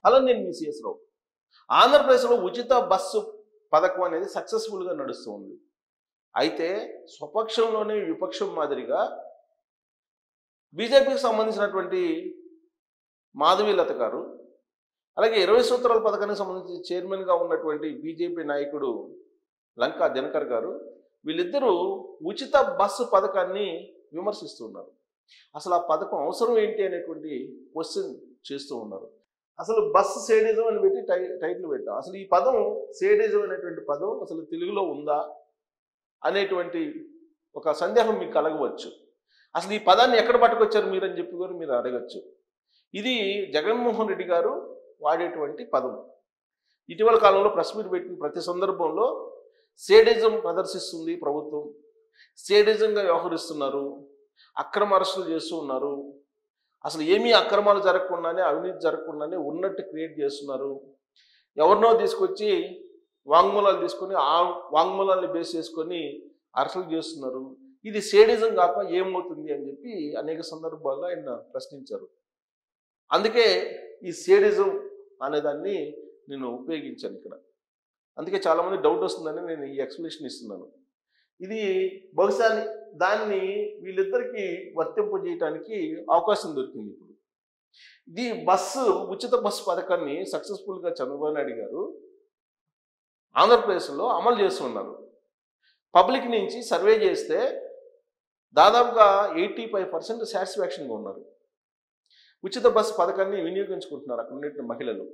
Hello, నేను మీ CS రావు. ఆంధ్రప్రదేశ్లో ఉచిత బస్సు పథకం అనేది సక్సెస్ఫుల్గా నడుస్తూ ఉంది. అయితే స్వపక్షంలోనే విపక్షం మాదిరిగా బీజేపీకి సంబంధించినటువంటి మాధవీలత గారు, అలాగే 20 సూత్రాల పథకానికి సంబంధించి చైర్మన్గా ఉన్నటువంటి బీజేపీ నాయకుడు లంకా దినకర్ గారు, వీళ్ళిద్దరూ ఉచిత బస్సు పథకాన్ని విమర్శిస్తున్నారు. అసలు ఆ పథకం అవసరం ఏంటి అనేటువంటి క్వశ్చన్ చేస్తూ ఉన్నారు. అసలు బస్సు సేడిజం అని పెట్టి టైటిల్ పెట్టాం. అసలు ఈ పదం సేడిజం అనేటువంటి పదం అసలు తెలుగులో ఉందా అనేటువంటి ఒక సందేహం మీకు కలగవచ్చు. అసలు ఈ పదాన్ని ఎక్కడ పట్టుకొచ్చారు మీరు అని చెప్పి కూడా మీరు అడగచ్చు. ఇది జగన్మోహన్ రెడ్డి గారు వాడేటువంటి పదం. ఇటీవల కాలంలో ప్రెస్ మీట్ పెట్టిన ప్రతి సందర్భంలో సేడిజం ప్రదర్శిస్తుంది ప్రభుత్వం, సేడిజంగా వ్యవహరిస్తున్నారు, అక్రమ అరెస్టులు చేస్తూ ఉన్నారు, అసలు ఏమీ అక్రమాలు జరగకుండానే అవినీతి జరగకుండానే ఉన్నట్టు క్రియేట్ చేస్తున్నారు, ఎవరినో తీసుకొచ్చి వాంగ్మూలాలు తీసుకొని ఆ వాంగ్మూలాన్ని బేస్ చేసుకొని అరెస్టులు చేస్తున్నారు. ఇది సేడిజం కాక ఏమవుతుంది అని చెప్పి అనేక సందర్భాల్లో ఆయన ప్రశ్నించారు. అందుకే ఈ సేడిజం అనేదాన్ని నేను ఉపయోగించాను ఇక్కడ. అందుకే చాలామంది డౌట్ వస్తుందని నేను ఈ ఎక్స్ప్లెనేషన్ ఇస్తున్నాను. ఇది బహుశా దాన్ని వీళ్ళిద్దరికీ వర్తింపజేయటానికి అవకాశం దొరికింది. ఇప్పుడు ఇది ఉచిత బస్సు పథకాన్ని సక్సెస్ఫుల్గా చంద్రబాబు నాయుడు గారు ఆంధ్రప్రదేశ్లో అమలు చేస్తున్నారు. పబ్లిక్ నుంచి సర్వే చేస్తే దాదాపుగా 85% సాటిస్ఫాక్షన్గా ఉన్నారు. ఉచిత బస్సు పథకాన్ని వినియోగించుకుంటున్నారు అక్కడ ఉన్న మహిళలు.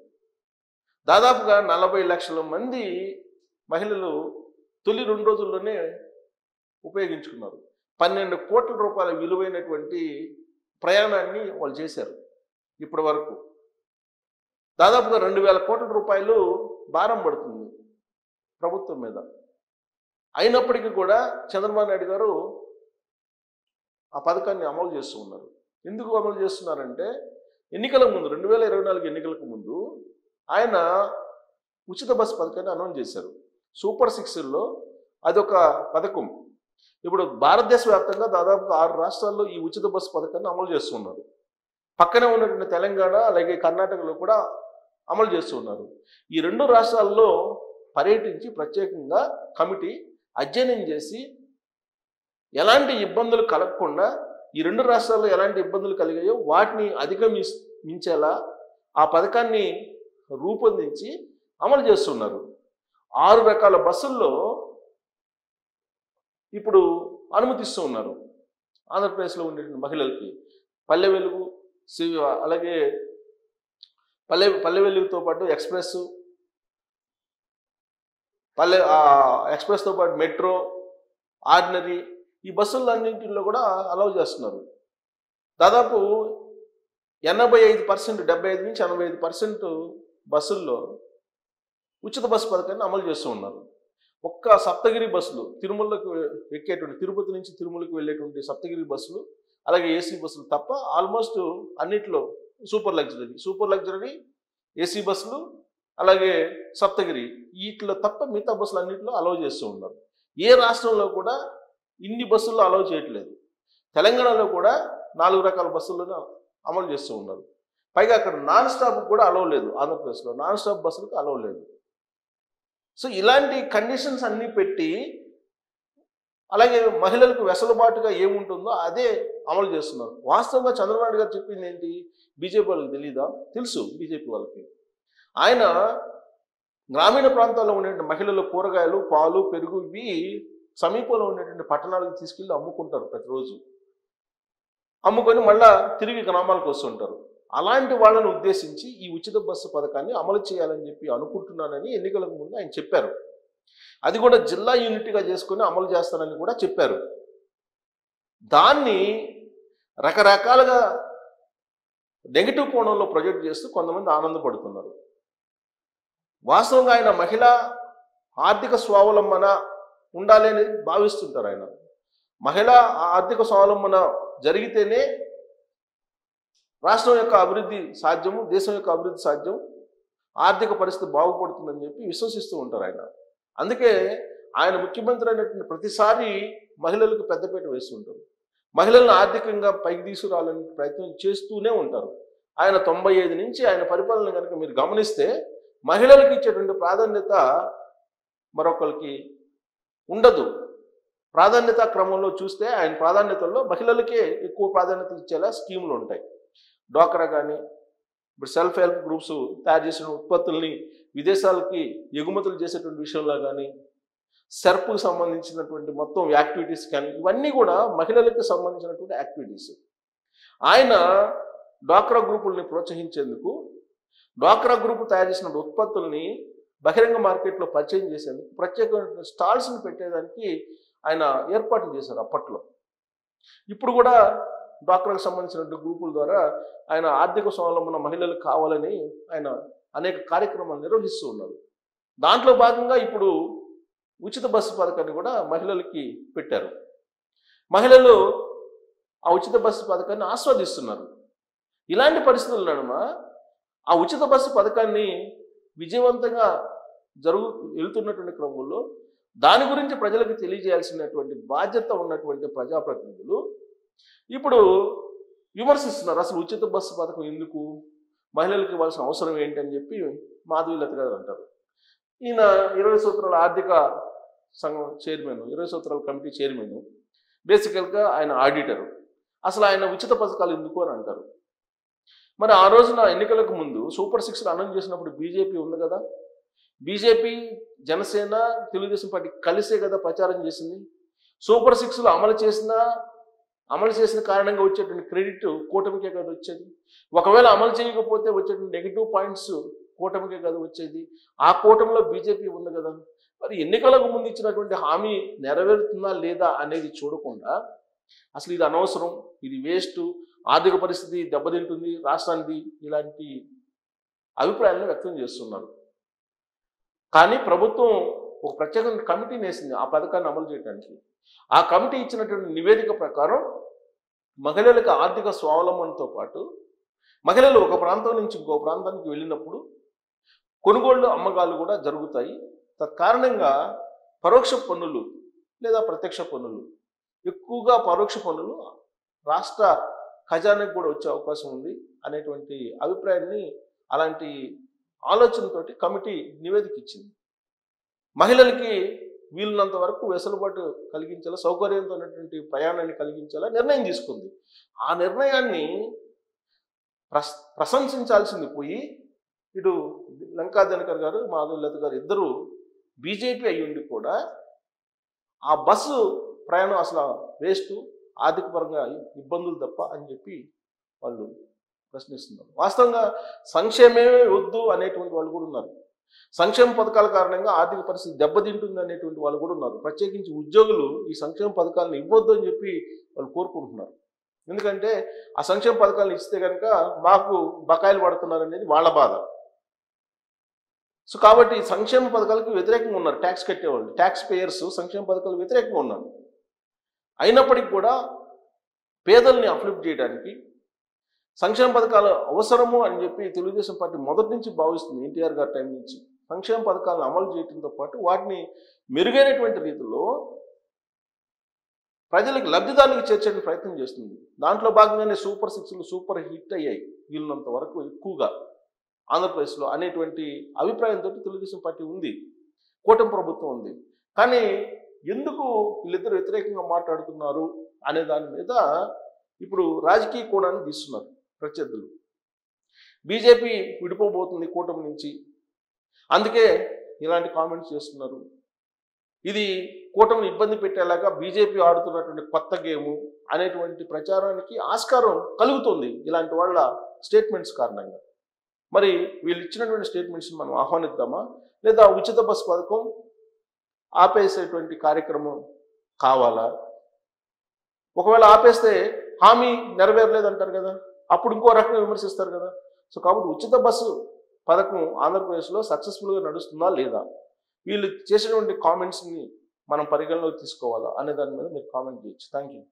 దాదాపుగా 40 లక్షల మంది మహిళలు తొలి 2 రోజుల్లోనే ఉపయోగించుకున్నారు. 12 కోట్ల రూపాయల విలువైనటువంటి ప్రయాణాన్ని వాళ్ళు చేశారు. ఇప్పటి వరకు దాదాపుగా 2,000 కోట్ల రూపాయలు భారం పడుతుంది ప్రభుత్వం మీద. అయినప్పటికీ కూడా చంద్రబాబు నాయుడు గారు ఆ పథకాన్ని అమలు చేస్తూ ఉన్నారు. ఎందుకు అమలు చేస్తున్నారంటే ఎన్నికల ముందు 2024 ఎన్నికలకు ముందు ఆయన ఉచిత బస్సు పథకాన్ని అనౌన్స్ చేశారు. సూపర్ 6లో అదొక పథకం. ఇప్పుడు భారతదేశ వ్యాప్తంగా దాదాపుగా 6 రాష్ట్రాల్లో ఈ ఉచిత బస్సు పథకాన్ని అమలు చేస్తున్నారు. పక్కనే ఉన్నటువంటి తెలంగాణ అలాగే కర్ణాటకలో కూడా అమలు చేస్తున్నారు. ఈ 2 రాష్ట్రాల్లో పర్యటించి ప్రత్యేకంగా కమిటీ అధ్యయనం చేసి ఎలాంటి ఇబ్బందులు కలగకుండా ఈ 2 రాష్ట్రాల్లో ఎలాంటి ఇబ్బందులు కలిగాయో వాటిని అధిగమించేలా ఆ పథకాన్ని రూపొందించి అమలు చేస్తున్నారు. 6 రకాల బస్సుల్లో ఇప్పుడు అనుమతిస్తూ ఉన్నారు ఆంధ్రప్రదేశ్లో ఉండేటువంటి మహిళలకి. పల్లె వెలుగు, అలాగే పల్లె వెలుగుతో పాటు ఎక్స్ప్రెస్తో పాటు మెట్రో, ఆర్డినరీ ఈ బస్సులన్నింటిలో కూడా అలౌ చేస్తున్నారు. దాదాపు 85%, 75 నుంచి 85% బస్సుల్లో ఉచిత బస్సు పథకాన్ని అమలు చేస్తూ ఉన్నారు. ఒక్క సప్తగిరి బస్సులు, తిరుమలకు ఎక్కేటువంటి తిరుపతి నుంచి తిరుమలకి వెళ్ళేటువంటి సప్తగిరి బస్సులు, అలాగే ఏసీ బస్సులు తప్ప ఆల్మోస్ట్ అన్నిట్లో సూపర్ లగ్జరీ ఏసీ బస్సులు, అలాగే సప్తగిరి వీటిలో తప్ప మిగతా బస్సులు అన్నింటిలో అలౌ చేస్తూ ఉన్నారు. ఏ రాష్ట్రంలో కూడా ఇన్ని బస్సుల్లో అలౌ చేయట్లేదు. తెలంగాణలో కూడా 4 రకాల బస్సులను అమలు చేస్తూ ఉన్నారు. పైగా అక్కడ నాన్ స్టాప్ కూడా అలౌ లేదు. ఆంధ్రప్రదేశ్లో నాన్ స్టాప్ బస్సులకు అలౌ లేదు. సో ఇలాంటి కండిషన్స్ అన్నీ పెట్టి, అలాగే మహిళలకు వెసులుబాటుగా ఏముంటుందో అదే అమలు చేస్తున్నారు. వాస్తవంగా చంద్రబాబు నాయుడు గారు చెప్పింది ఏంటి? బీజేపీ వాళ్ళకి తెలీదా? తెలుసు బీజేపీ వాళ్ళకి. ఆయన గ్రామీణ ప్రాంతాల్లో ఉండేటువంటి మహిళలు కూరగాయలు, పాలు, పెరుగు ఇవి సమీపంలో ఉండేటువంటి పట్టణాలకు తీసుకెళ్ళి అమ్ముకుంటారు. ప్రతిరోజు అమ్ముకొని మళ్ళా తిరిగి గ్రామాలకు వస్తుంటారు. అలాంటి వాళ్ళని ఉద్దేశించి ఈ ఉచిత బస్సు పథకాన్ని అమలు చేయాలని చెప్పి అనుకుంటున్నానని ఎన్నికలకు ముందు ఆయన చెప్పారు. అది కూడా జిల్లా యూనిట్గా చేసుకుని అమలు చేస్తానని కూడా చెప్పారు. దాన్ని రకరకాలుగా నెగిటివ్ కోణంలో ప్రొజెక్ట్ చేస్తూ కొంతమంది ఆనందపడుతున్నారు. వాస్తవంగా ఆయన మహిళా ఆర్థిక స్వావలంబన ఉండాలి అనేది భావిస్తుంటారు. ఆయన మహిళా ఆర్థిక స్వావలంబన జరిగితేనే రాష్ట్రం యొక్క అభివృద్ధి సాధ్యము, దేశం యొక్క అభివృద్ధి సాధ్యం, ఆర్థిక పరిస్థితి బాగుపడుతుందని చెప్పి విశ్వసిస్తూ ఉంటారు ఆయన. అందుకే ఆయన ముఖ్యమంత్రి అయినటువంటి ప్రతిసారి మహిళలకు పెద్దపీట వేస్తూ ఉంటారు. మహిళలను ఆర్థికంగా పైకి తీసుకురావాలని ప్రయత్నం చేస్తూనే ఉంటారు. ఆయన 95 నుంచి ఆయన పరిపాలన కనుక మీరు గమనిస్తే మహిళలకు ఇచ్చేటువంటి ప్రాధాన్యత మరొకరికి ఉండదు. ప్రాధాన్యత క్రమంలో చూస్తే ఆయన ప్రాధాన్యతల్లో మహిళలకే ఎక్కువ ప్రాధాన్యత ఇచ్చేలా స్కీములు ఉంటాయి. డ్వాక్రా కానీ, ఇప్పుడు సెల్ఫ్ హెల్ప్ గ్రూప్స్ తయారు చేసిన ఉత్పత్తుల్ని విదేశాలకి ఎగుమతులు చేసేటువంటి విషయంలో కానీ, సెర్ప్కు సంబంధించినటువంటి మొత్తం యాక్టివిటీస్ కానీ, ఇవన్నీ కూడా మహిళలకు సంబంధించినటువంటి యాక్టివిటీస్. ఆయన డ్వాక్రా గ్రూపుల్ని ప్రోత్సహించేందుకు, డ్వాక్రా గ్రూపు తయారు చేసిన ఉత్పత్తుల్ని బహిరంగ మార్కెట్లో పరిచయం చేసేందుకు ప్రత్యేకమైన స్టాల్స్ని పెట్టేదానికి ఆయన ఏర్పాట్లు చేశారు అప్పట్లో. ఇప్పుడు కూడా డ్వాక్రాకు సంబంధించినటువంటి గ్రూపుల ద్వారా ఆయన ఆర్థిక స్వావలంబన మహిళలకు కావాలని ఆయన అనేక కార్యక్రమాలు నిర్వహిస్తూ ఉన్నారు. దాంట్లో భాగంగా ఇప్పుడు ఉచిత బస్సు పథకాన్ని కూడా మహిళలకి పెట్టారు. మహిళలు ఆ ఉచిత బస్సు పథకాన్ని ఆస్వాదిస్తున్నారు. ఇలాంటి పరిస్థితుల నడుమ ఆ ఉచిత బస్సు పథకాన్ని విజయవంతంగా వెళ్తున్నటువంటి క్రమంలో దాని గురించి ప్రజలకు తెలియజేయాల్సినటువంటి బాధ్యత ఉన్నటువంటి ప్రజాప్రతినిధులు ఇప్పుడు విమర్శిస్తున్నారు. అసలు ఉచిత బస్సు పథకం ఎందుకు, మహిళలకు ఇవ్వాల్సిన అవసరం ఏంటి అని చెప్పి మాధవీలత గారు అంటారు. ఈయన 20 సూత్రాల ఆర్థిక సంఘం చైర్మన్, 20 సూత్రాల కమిటీ చైర్మన్, బేసికల్గా ఆయన ఆడిటరు. అసలు ఆయన ఉచిత పథకాలు ఎందుకు అని అంటారు. మరి ఆ రోజున ఎన్నికలకు ముందు సూపర్ 6 అనౌన్స్ చేసినప్పుడు బీజేపీ ఉంది కదా, బీజేపీ, జనసేన, తెలుగుదేశం పార్టీ కలిసే కదా ప్రచారం చేసింది. సూపర్ 6లో అమలు చేసిన కారణంగా వచ్చేటువంటి క్రెడిట్ కూటమికే కదా వచ్చేది. ఒకవేళ అమలు చేయకపోతే వచ్చేటువంటి నెగిటివ్ పాయింట్స్ కూటమికే కదా వచ్చేది. ఆ కూటమిలో బీజేపీ ఉంది కదా. మరి ఎన్నికలకు ముందు ఇచ్చినటువంటి హామీ నెరవేరుతుందా లేదా అనేది చూడకుండా అసలు ఇది అనవసరం, ఇది వేస్ట్, ఆర్థిక పరిస్థితి దెబ్బతింటుంది రాష్ట్రానికి, ఇలాంటి అభిప్రాయాలను వ్యక్తం చేస్తున్నారు. కానీ ప్రభుత్వం ఒక ప్రత్యేకమైన కమిటీని వేసింది ఆ పథకాన్ని అమలు చేయడానికి. ఆ కమిటీ ఇచ్చినటువంటి నివేదిక ప్రకారం మహిళలకు ఆర్థిక స్వావలంబనతో పాటు మహిళలు ఒక ప్రాంతం నుంచి ఇంకో ప్రాంతానికి వెళ్ళినప్పుడు కొనుగోళ్లు, అమ్మకాలు కూడా జరుగుతాయి. తత్కారణంగా పరోక్ష పన్నులు లేదా ప్రత్యక్ష పన్నులు, ఎక్కువగా పరోక్ష పన్నులు రాష్ట్ర ఖజానాకు కూడా వచ్చే అవకాశం ఉంది అనేటువంటి అభిప్రాయాన్ని, అలాంటి ఆలోచనతోటి కమిటీ నివేదిక ఇచ్చింది. మహిళలకి వీలున్నంత వరకు వెసులుబాటు కలిగించేలా, సౌకర్యంతో ఉన్నటువంటి ప్రయాణాన్ని కలిగించేలా నిర్ణయం తీసుకుంది. ఆ నిర్ణయాన్ని ప్రశంసించాల్సింది పోయి ఇటు లంకా దినకర్ గారు, మాధవీలత గారు ఇద్దరు బీజేపీ అయ్యుండి కూడా ఆ బస్సు ప్రయాణం అసలు వేస్ట్, ఆర్థిక పరంగా ఇబ్బందులు తప్ప అని చెప్పి వాళ్ళు ప్రశ్నిస్తున్నారు. వాస్తవంగా సంక్షేమమే వద్దు అనేటువంటి వాళ్ళు కూడా ఉన్నారు. సంక్షేమ పథకాల కారణంగా ఆర్థిక పరిస్థితి దెబ్బతింటుంది అనేటువంటి వాళ్ళు కూడా ఉన్నారు. ప్రత్యేకించి ఉద్యోగులు ఈ సంక్షేమ పథకాలను ఇవ్వద్దు అని చెప్పి వాళ్ళు కోరుకుంటున్నారు. ఎందుకంటే ఆ సంక్షేమ పథకాలను ఇస్తే కనుక మాకు బకాయిలు పడుతున్నారు అనేది వాళ్ళ బాధ. సో కాబట్టి సంక్షేమ పథకాలకు వ్యతిరేకంగా ఉన్నారు ట్యాక్స్ కట్టేవాళ్ళు, ట్యాక్స్ పేయర్స్ సంక్షేమ పథకాలకు వ్యతిరేకంగా ఉన్నారు. అయినప్పటికీ కూడా పేదల్ని అప్లిఫ్ట్ చేయడానికి సంక్షేమ పథకాలు అవసరము అని చెప్పి తెలుగుదేశం పార్టీ మొదటి నుంచి భావిస్తుంది. ఎన్టీఆర్ గారి టైం నుంచి సంక్షేమ పథకాలను అమలు చేయడంతో పాటు వాటిని మెరుగైనటువంటి రీతిలో ప్రజలకు, లబ్ధిదారులకు చేర్చడానికి ప్రయత్నం చేస్తుంది. దాంట్లో భాగంగానే సూపర్ 6లు సూపర్ హిట్ అయ్యాయి వీళ్ళంత వరకు ఎక్కువగా ఆంధ్రప్రదేశ్లో అనేటువంటి అభిప్రాయంతో తెలుగుదేశం పార్టీ ఉంది, కూటమి ప్రభుత్వం ఉంది. కానీ ఎందుకు వీళ్ళిద్దరు వ్యతిరేకంగా మాట్లాడుతున్నారు అనే దాని మీద ఇప్పుడు రాజకీయ కోణాన్ని తీస్తున్నారు ప్రత్యర్థులు. బీజేపీ విడిపోబోతుంది కూటమి నుంచి, అందుకే ఇలాంటి కామెంట్స్ చేస్తున్నారు. ఇది కూటమిని ఇబ్బంది పెట్టేలాగా బీజేపీ ఆడుతున్నటువంటి కొత్త గేము అనేటువంటి ప్రచారానికి ఆస్కారం కలుగుతుంది ఇలాంటి వాళ్ళ స్టేట్మెంట్స్ కారణంగా. మరి వీళ్ళు ఇచ్చినటువంటి స్టేట్మెంట్స్ని మనం ఆహ్వానిద్దామా, లేదా ఉచిత బస్సు పథకం ఆపేసేటువంటి కార్యక్రమం కావాలా? ఒకవేళ ఆపేస్తే హామీ నెరవేరలేదంటారు కదా, అప్పుడు ఇంకో రకంగా విమర్శిస్తారు కదా. సో కాబట్టి ఉచిత బస్సు పథకం ఆంధ్రప్రదేశ్లో సక్సెస్ఫుల్గా నడుస్తుందా లేదా, వీళ్ళు చేసినటువంటి కామెంట్స్ని మనం పరిగణలోకి తీసుకోవాలా అనే దాని మీద మీరు కామెంట్ చేయొచ్చు. Thank you.